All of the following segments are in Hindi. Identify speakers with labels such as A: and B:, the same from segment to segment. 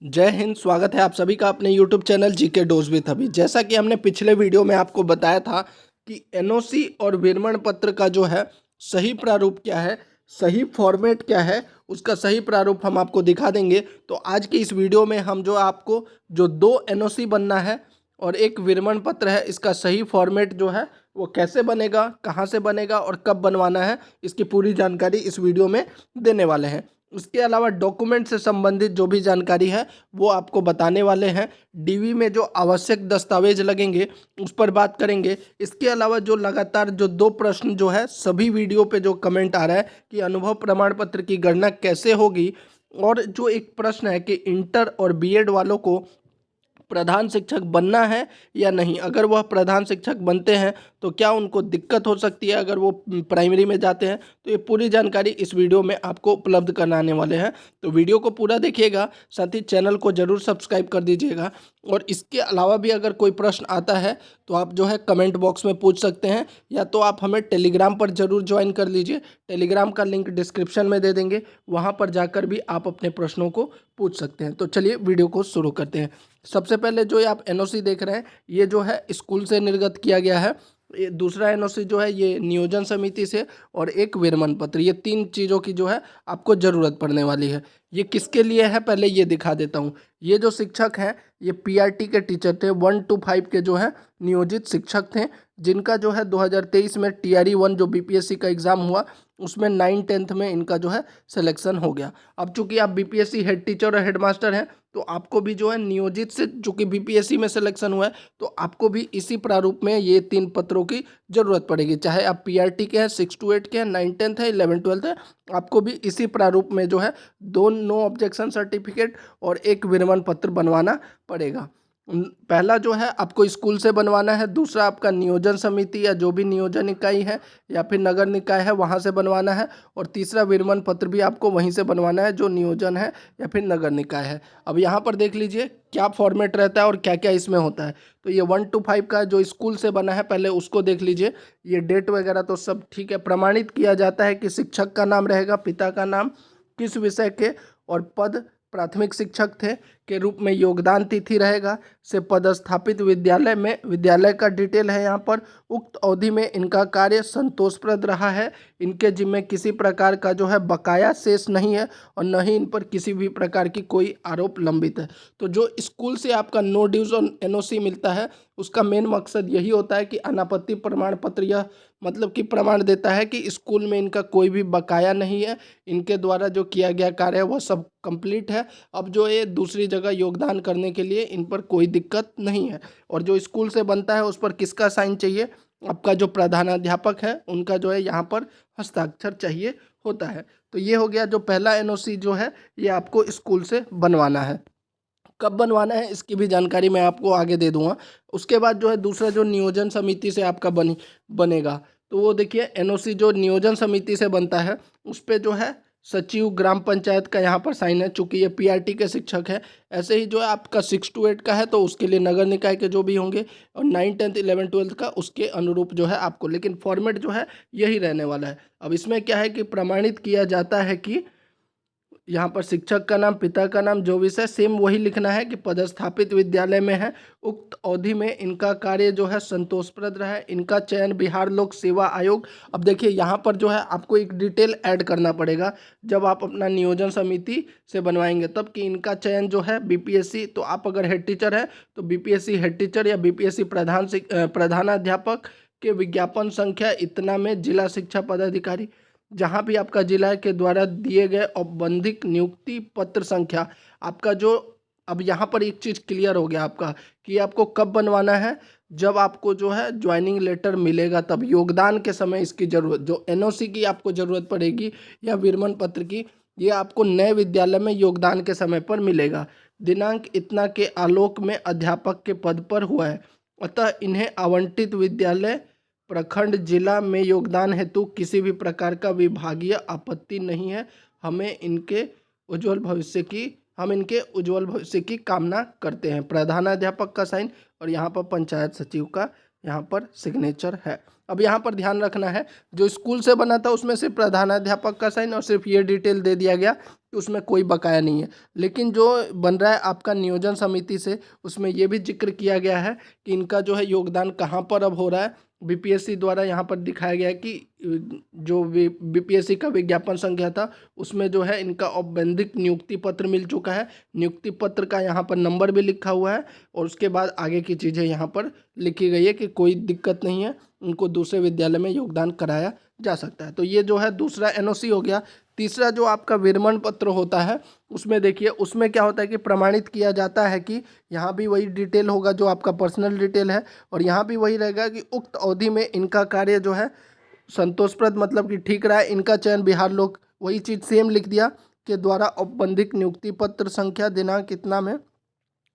A: जय हिंद। स्वागत है आप सभी का अपने YouTube channel GK dose with अभी। जैसा कि हमने पिछले वीडियो में आपको बताया था कि एनओसी और विवरण पत्र का जो है सही प्रारूप क्या है, सही फॉर्मेट क्या है, उसका सही प्रारूप हम आपको दिखा देंगे। तो आज की इस वीडियो में हम जो आपको जो दो एनओसी बनना है और एक विवरण पत्र है, इसका सही फॉर्मेट जो है वो कैसे बनेगा, कहाँ से बनेगा और कब बनवाना है, इसकी पूरी जानकारी इस वीडियो में देने वाले हैं। उसके अलावा डॉक्यूमेंट से संबंधित जो भी जानकारी है वो आपको बताने वाले हैं। डीवी में जो आवश्यक दस्तावेज लगेंगे उस पर बात करेंगे। इसके अलावा जो लगातार जो दो प्रश्न जो है सभी वीडियो पे जो कमेंट आ रहा है कि अनुभव प्रमाण पत्र की गणना कैसे होगी, और जो एक प्रश्न है कि इंटर और बीएड वालों को प्रधान शिक्षक बनना है या नहीं, अगर वह प्रधान शिक्षक बनते हैं तो क्या उनको दिक्कत हो सकती है अगर वो प्राइमरी में जाते हैं। तो ये पूरी जानकारी इस वीडियो में आपको उपलब्ध कराने वाले हैं। तो वीडियो को पूरा देखिएगा, साथ ही चैनल को जरूर सब्सक्राइब कर दीजिएगा। और इसके अलावा भी अगर कोई प्रश्न आता है तो आप जो है कमेंट बॉक्स में पूछ सकते हैं, या तो आप हमें टेलीग्राम पर जरूर ज्वाइन कर लीजिए। टेलीग्राम का लिंक डिस्क्रिप्शन में दे देंगे, वहाँ पर जाकर भी आप अपने प्रश्नों को पूछ सकते हैं। तो चलिए वीडियो को शुरू करते हैं। सबसे पहले जो ये आप एनओसी देख रहे हैं ये जो है स्कूल से निर्गत किया गया है। ये दूसरा एनओसी जो है ये नियोजन समिति से, और एक विरमण पत्र। ये तीन चीज़ों की जो है आपको ज़रूरत पड़ने वाली है। ये किसके लिए है पहले ये दिखा देता हूँ। ये जो शिक्षक हैं ये पीआरटी के टीचर थे, 1 to 5 के जो है नियोजित शिक्षक थे, जिनका जो है 2023 में टीआरई 1 जो बीपीएससी का एग्ज़ाम हुआ उसमें 9th-10th में इनका जो है सिलेक्शन हो गया। अब चूंकि आप बीपीएससी हेड टीचर और हेडमास्टर हैं तो आपको भी जो है नियोजित से, चूंकि बीपीएससी में सिलेक्शन हुआ है तो आपको भी इसी प्रारूप में ये तीन पत्रों की जरूरत पड़ेगी। चाहे आप पीआरटी के हैं, 6 to 8 के हैं, 9th-10th है, 11th-12th है, आपको भी इसी प्रारूप में जो है दो नो ऑब्जेक्शन सर्टिफिकेट और एक विरमण पत्र बनवाना पड़ेगा। पहला जो है आपको स्कूल से बनवाना है, दूसरा आपका नियोजन समिति या जो भी नियोजन इकाई है या फिर नगर निकाय है वहाँ से बनवाना है, और तीसरा विरमण पत्र भी आपको वहीं से बनवाना है जो नियोजन है या फिर नगर निकाय है। अब यहाँ पर देख लीजिए क्या फॉर्मेट रहता है और क्या क्या इसमें होता है। तो ये 1 to 5 का जो स्कूल से बना है पहले उसको देख लीजिए। ये डेट वगैरह तो सब ठीक है। प्रमाणित किया जाता है कि शिक्षक का नाम रहेगा, पिता का नाम, किस विषय के, और पद प्राथमिक शिक्षक थे के रूप में, योगदान तिथि रहेगा, से पदस्थापित विद्यालय में, विद्यालय का डिटेल है यहाँ पर, उक्त अवधि में इनका कार्य संतोषप्रद रहा है, इनके जिम्मे किसी प्रकार का जो है बकाया शेष नहीं है और न ही इन पर किसी भी प्रकार की कोई आरोप लंबित है। तो जो स्कूल से आपका नो ड्यूज और एनओसी मिलता है उसका मेन मकसद यही होता है कि अनापत्ति प्रमाण पत्र, यह मतलब कि प्रमाण देता है कि स्कूल में इनका कोई भी बकाया नहीं है, इनके द्वारा जो किया गया कार्य है वह सब कंप्लीट है। अब जो ये दूसरी जगह योगदान करने के लिए इन पर कोई दिक्कत नहीं है। और जो स्कूल से बनता है उस पर किसका साइन चाहिए, आपका जो प्रधानाध्यापक है उनका जो है यहाँ पर हस्ताक्षर चाहिए होता है। तो ये हो गया जो पहला एनओसी जो है ये आपको स्कूल से बनवाना है। कब बनवाना है इसकी भी जानकारी मैं आपको आगे दे दूंगा। उसके बाद जो है दूसरा जो नियोजन समिति से आपका बनेगा, तो वो देखिए एनओसी जो नियोजन समिति से बनता है उस पे जो है सचिव ग्राम पंचायत का यहाँ पर साइन है, चूंकि ये पीआरटी के शिक्षक है। ऐसे ही जो है आपका 6 to 8 का है तो उसके लिए नगर निकाय के जो भी होंगे, और 9th-10th 11th-12th का उसके अनुरूप जो है आपको, लेकिन फॉर्मेट जो है यही रहने वाला है। अब इसमें क्या है कि प्रमाणित किया जाता है कि यहाँ पर शिक्षक का नाम, पिता का नाम, जो विषय सेम वही लिखना है कि पदस्थापित विद्यालय में है, उक्त अवधि में इनका कार्य जो है संतोषप्रद रहा है, इनका चयन बिहार लोक सेवा आयोग। अब देखिए यहाँ पर जो है आपको एक डिटेल ऐड करना पड़ेगा जब आप अपना नियोजन समिति से बनवाएंगे तब, कि इनका चयन जो है बीपीएससी, तो आप अगर हेड टीचर है तो बीपीएससी हेड टीचर या बीपीएससी प्रधानाध्यापक के विज्ञापन संख्या इतना में जिला शिक्षा पदाधिकारी, जहाँ भी आपका जिला के द्वारा दिए गए औपबंधिक नियुक्ति पत्र संख्या आपका जो, अब यहाँ पर एक चीज़ क्लियर हो गया आपका कि आपको कब बनवाना है, जब आपको जो है ज्वाइनिंग लेटर मिलेगा तब। योगदान के समय इसकी ज़रूरत, जो एनओसी की आपको ज़रूरत पड़ेगी या विरमण पत्र की, ये आपको नए विद्यालय में योगदान के समय पर मिलेगा। दिनांक इतना के आलोक में अध्यापक के पद पर हुआ है, अतः इन्हें आवंटित विद्यालय प्रखंड जिला में योगदान हेतु किसी भी प्रकार का विभागीय आपत्ति नहीं है। हमें इनके उज्जवल भविष्य की हम इनके उज्जवल भविष्य की कामना करते हैं। प्रधानाध्यापक का साइन और यहाँ पर पंचायत सचिव का यहाँ पर सिग्नेचर है। अब यहाँ पर ध्यान रखना है, जो स्कूल से बना था उसमें सिर्फ प्रधानाध्यापक का साइन और सिर्फ ये डिटेल दे दिया गया कि उसमें कोई बकाया नहीं है, लेकिन जो बन रहा है आपका नियोजन समिति से, उसमें ये भी जिक्र किया गया है कि इनका जो है योगदान कहाँ पर अब हो रहा है। बीपीएससी द्वारा यहाँ पर दिखाया गया है कि जो बीपीएससी का विज्ञापन संख्या था उसमें जो है इनका औपबंधिक नियुक्ति पत्र मिल चुका है। नियुक्ति पत्र का यहाँ पर नंबर भी लिखा हुआ है और उसके बाद आगे की चीज़ें यहाँ पर लिखी गई है कि कोई दिक्कत नहीं है, उनको दूसरे विद्यालय में योगदान कराया जा सकता है। तो ये जो है दूसरा एनओसी हो गया। तीसरा जो आपका विरमण पत्र होता है उसमें देखिए, उसमें क्या होता है कि प्रमाणित किया जाता है कि यहाँ भी वही डिटेल होगा जो आपका पर्सनल डिटेल है, और यहाँ भी वही रहेगा कि उक्त अवधि में इनका कार्य जो है संतोषप्रद, मतलब कि ठीक रहा है, इनका चयन बिहार लोक, वही चीज़ सेम लिख दिया के द्वारा औपबंधिक नियुक्ति पत्र संख्या दिनांक कितना में।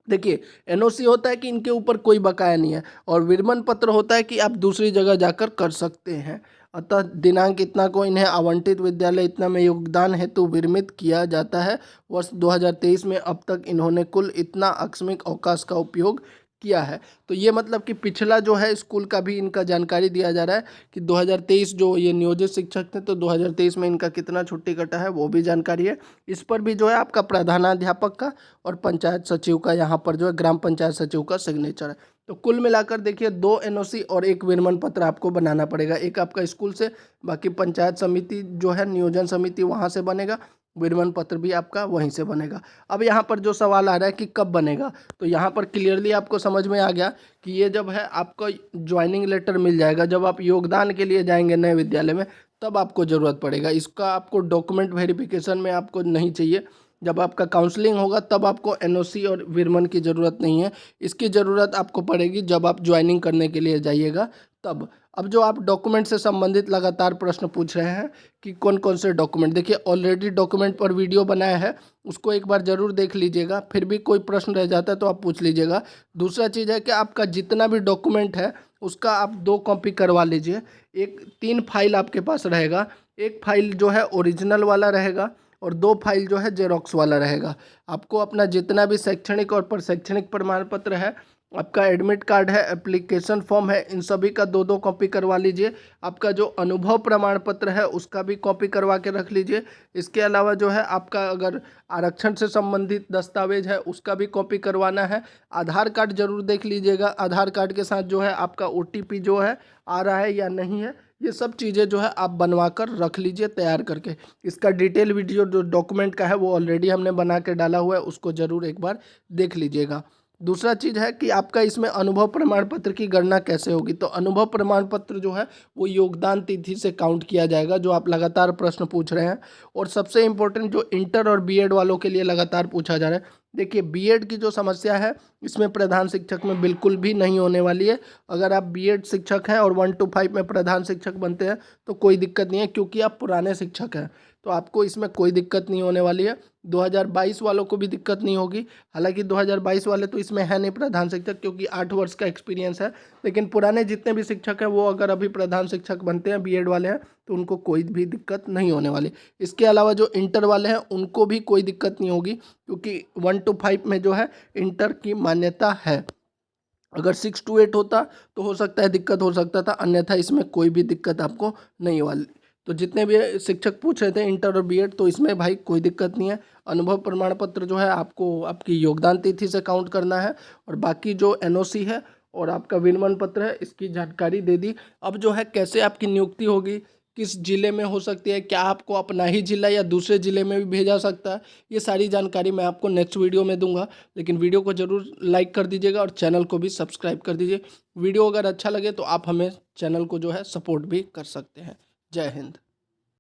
A: देखिए, एनओसी होता है कि इनके ऊपर कोई बकाया नहीं है, और विरमण पत्र होता है कि आप दूसरी जगह जाकर कर सकते हैं। अतः दिनांक इतना को इन्हें आवंटित विद्यालय इतना में योगदान हेतु विरमित किया जाता है। वर्ष 2023 में अब तक इन्होंने कुल इतना आकस्मिक अवकाश का उपयोग किया है। तो ये मतलब कि पिछला जो है स्कूल का भी इनका जानकारी दिया जा रहा है कि 2023 जो ये नियोजित शिक्षक थे तो 2023 में इनका कितना छुट्टी कटा है वो भी जानकारी है। इस पर भी जो है आपका प्रधानाध्यापक का और पंचायत सचिव का, यहाँ पर जो है ग्राम पंचायत सचिव का सिग्नेचर है। तो कुल मिलाकर देखिए 2 एनओसी और 1 विरमण पत्र आपको बनाना पड़ेगा। एक आपका स्कूल से, बाकी पंचायत समिति जो है नियोजन समिति वहाँ से बनेगा, विरमण पत्र भी आपका वहीं से बनेगा। अब यहाँ पर जो सवाल आ रहा है कि कब बनेगा, तो यहाँ पर क्लियरली आपको समझ में आ गया कि ये जब है आपको ज्वाइनिंग लेटर मिल जाएगा, जब आप योगदान के लिए जाएंगे नए विद्यालय में तब आपको ज़रूरत पड़ेगा। इसका आपको डॉक्यूमेंट वेरिफिकेशन में आपको नहीं चाहिए। जब आपका काउंसलिंग होगा तब आपको एनओसी और विरमण की ज़रूरत नहीं है। इसकी ज़रूरत आपको पड़ेगी जब आप ज्वाइनिंग करने के लिए जाइएगा तब। अब जो आप डॉक्यूमेंट से संबंधित लगातार प्रश्न पूछ रहे हैं कि कौन कौन से डॉक्यूमेंट, देखिए ऑलरेडी डॉक्यूमेंट पर वीडियो बनाया है, उसको एक बार ज़रूर देख लीजिएगा। फिर भी कोई प्रश्न रह जाता है तो आप पूछ लीजिएगा। दूसरा चीज़ है कि आपका जितना भी डॉक्यूमेंट है उसका आप 2 कॉपी करवा लीजिए। 3 फाइल आपके पास रहेगा, एक फाइल जो है ओरिजिनल वाला रहेगा और 2 फाइल जो है जेरोक्स वाला रहेगा। आपको अपना जितना भी शैक्षणिक और शैक्षणिक प्रमाण पत्र है, आपका एडमिट कार्ड है, एप्लीकेशन फॉर्म है, इन सभी का 2-2 कॉपी करवा लीजिए। आपका जो अनुभव प्रमाण पत्र है उसका भी कॉपी करवा के रख लीजिए। इसके अलावा जो है आपका अगर आरक्षण से संबंधित दस्तावेज है उसका भी कॉपी करवाना है। आधार कार्ड जरूर देख लीजिएगा, आधार कार्ड के साथ जो है आपका ओटीपी जो है आ रहा है या नहीं है, ये सब चीज़ें जो है आप बनवा कर रख लीजिए तैयार करके। इसका डिटेल वीडियो जो डॉक्यूमेंट का है वो ऑलरेडी हमने बना के डाला हुआ है, उसको ज़रूर एक बार देख लीजिएगा। दूसरा चीज़ है कि आपका इसमें अनुभव प्रमाण पत्र की गणना कैसे होगी, तो अनुभव प्रमाण पत्र जो है वो योगदान तिथि से काउंट किया जाएगा, जो आप लगातार प्रश्न पूछ रहे हैं। और सबसे इम्पोर्टेंट जो इंटर और बीएड वालों के लिए लगातार पूछा जा रहा है, देखिए बीएड की जो समस्या है इसमें प्रधान शिक्षक में बिल्कुल भी नहीं होने वाली है। अगर आप बीएड शिक्षक हैं और 1 to 5 में प्रधान शिक्षक बनते हैं तो कोई दिक्कत नहीं है, क्योंकि आप पुराने शिक्षक हैं, तो आपको इसमें कोई दिक्कत नहीं होने वाली है। 2022 वालों को भी दिक्कत नहीं होगी, हालांकि 2022 वाले तो इसमें है नहीं प्रधान शिक्षक, क्योंकि 8 वर्ष का एक्सपीरियंस है। लेकिन पुराने जितने भी शिक्षक हैं वो अगर अभी प्रधान शिक्षक बनते हैं, बीएड वाले हैं, तो उनको कोई भी दिक्कत नहीं होने वाली। इसके अलावा जो इंटर वाले हैं उनको भी कोई दिक्कत नहीं होगी, क्योंकि 1 to 5 में जो है इंटर की मान्यता है। अगर 6 to 8 होता तो हो सकता है दिक्कत हो सकता था, अन्यथा इसमें कोई भी दिक्कत आपको नहीं वाली। तो जितने भी शिक्षक पूछ रहे थे इंटर और बीएड, तो इसमें भाई कोई दिक्कत नहीं है। अनुभव प्रमाण पत्र जो है आपको आपकी योगदान तिथि से काउंट करना है, और बाकी जो एनओसी है और आपका विरमण पत्र है इसकी जानकारी दे दी। अब जो है कैसे आपकी नियुक्ति होगी, किस जिले में हो सकती है, क्या आपको अपना ही जिला या दूसरे जिले में भी भेजा सकता है, ये सारी जानकारी मैं आपको नेक्स्ट वीडियो में दूंगा। लेकिन वीडियो को ज़रूर लाइक कर दीजिएगा और चैनल को भी सब्सक्राइब कर दीजिए। वीडियो अगर अच्छा लगे तो आप हमें चैनल को जो है सपोर्ट भी कर सकते हैं। जय हिंद।